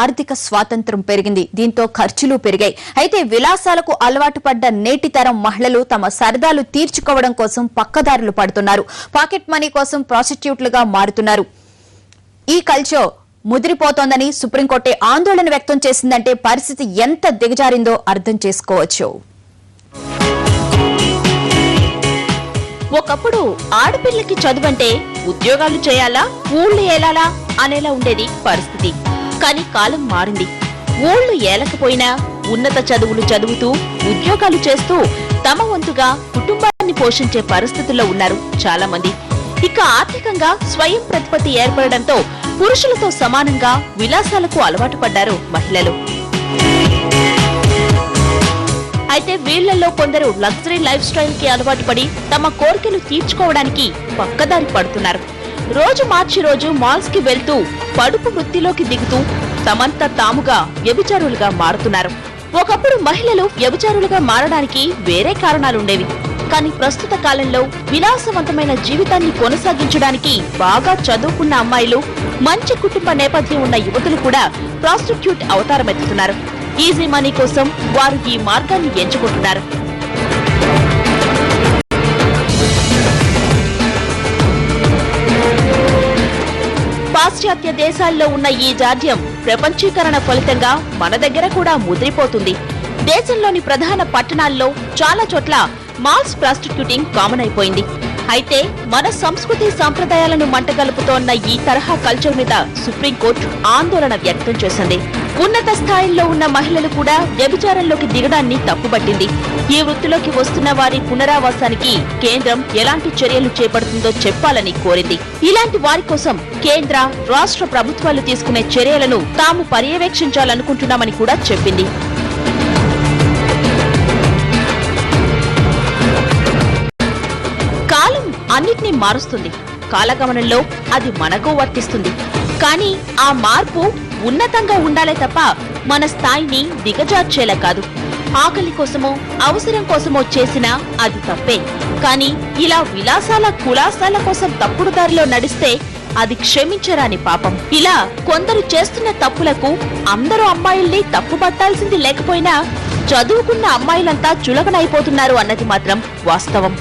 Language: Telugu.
ఆర్థిక స్వాతంత్రం పెరిగింది. దీంతో ఖర్చులు పెరిగాయి. అయితే విలాసాలకు అలవాటు పడ్డ నేటి తరం మహిళలు తమ సరదాలు తీర్చుకోవడం కోసం పక్కదారులు పడుతున్నారు. పాకెట్ మనీ కోసం ప్రాస్టిట్యూట్లుగా మారుతున్నారు. ఈ కల్చర్ ముదిరిపోతోందని సుప్రీంకోర్టు ఆందోళన వ్యక్తం చేసిందంటే పరిస్థితి ఎంత దిగజారిందో అర్థం చేసుకోవచ్చు. ఒకప్పుడు ఆడపిల్లకి చదువంటే ఉద్యోగాలు చేయాలా, ఊళ్ళు ఏలాలా అనేలా ఉండేది పరిస్థితి. కానీ కాలం మారింది. ఊళ్ళు ఏలకపోయినా ఉన్నత చదువులు చదువుతూ ఉద్యోగాలు చేస్తూ తమ వంతుగా కుటుంబాన్ని పోషించే పరిస్థితుల్లో ఉన్నారు చాలా మంది. ఇక ఆర్థికంగా స్వయం ప్రతిపత్తి ఏర్పడడంతో పురుషులతో సమానంగా విలాసాలకు అలవాటు పడ్డారు మహిళలు. అయితే వీళ్లలో కొందరు లగ్జరీ లైఫ్ స్టైల్ కి అలవాటు పడి తమ కోరికలు తీర్చుకోవడానికి పక్కదారి పడుతున్నారు. రోజు మార్చి రోజు మాల్స్ కి వెళ్తూ పడుపు వృత్తిలోకి దిగుతూ తమంతా తాముగా వ్యభిచారులుగా మారుతున్నారు. ఒకప్పుడు మహిళలు వ్యభిచారులుగా మారడానికి వేరే కారణాలుండేవి. కానీ ప్రస్తుత కాలంలో విలాసవంతమైన జీవితాన్ని కొనసాగించడానికి బాగా చదువుకున్న అమ్మాయిలు, మంచి కుటుంబ నేపథ్యం ఉన్న యువతులు కూడా ప్రాస్టిట్యూట్ అవతారమెత్తుతున్నారు. ఈజీ మనీ కోసం వారు ఈ మార్గాన్ని ఎంచుకుంటున్నారు. పాశ్చాత్య దేశాల్లో ఉన్న ఈ జాడ్యం ప్రపంచీకరణ ఫలితంగా మన దగ్గర కూడా ముదిరిపోతుంది. దేశంలోని ప్రధాన పట్టణాల్లో చాలా చోట్ల మాల్స్ ప్రాస్టిట్యూటింగ్ కామన్ అయిపోయింది. అయితే మన సంస్కృతి సంప్రదాయాలను మంటగలుపుతోన్న ఈ తరహా కల్చర్ మీద సుప్రీంకోర్టు ఆందోళన వ్యక్తం చేసింది. ఉన్నత స్థాయిల్లో ఉన్న మహిళలు కూడా వ్యభిచారంలోకి దిగడాన్ని తప్పుపట్టింది. ఈ వృత్తిలోకి వస్తున్న వారి పునరావాసానికి కేంద్రం ఎలాంటి చర్యలు చేపడుతుందో చెప్పాలని కోరింది. ఇలాంటి వారి కోసం కేంద్ర, రాష్ట్ర ప్రభుత్వాలు తీసుకునే చర్యలను తాము పర్యవేక్షించాలనుకుంటున్నామని కూడా చెప్పింది. కాలం అన్నిటినీ మారుస్తుంది. కాలగమనంలో అది మనకు వర్తిస్తుంది. కానీ ఆ మార్పు ఉన్నతంగా ఉండాలే తప్ప మన స్థాయిని దిగజార్చేలా కాదు. ఆకలి కోసమో అవసరం కోసమో చేసినా అది తప్పే. కానీ ఇలా విలాసాల కులాసాల కోసం తప్పుడు దారిలో నడిస్తే అది క్షమించరాని పాపం. ఇలా కొందరు చేస్తున్న తప్పులకు అందరూ అమ్మాయిల్ని తప్పు పట్టాల్సింది లేకపోయినా చదువుకున్న అమ్మాయిలంతా చులకనైపోతున్నారు అన్నది మాత్రం వాస్తవం.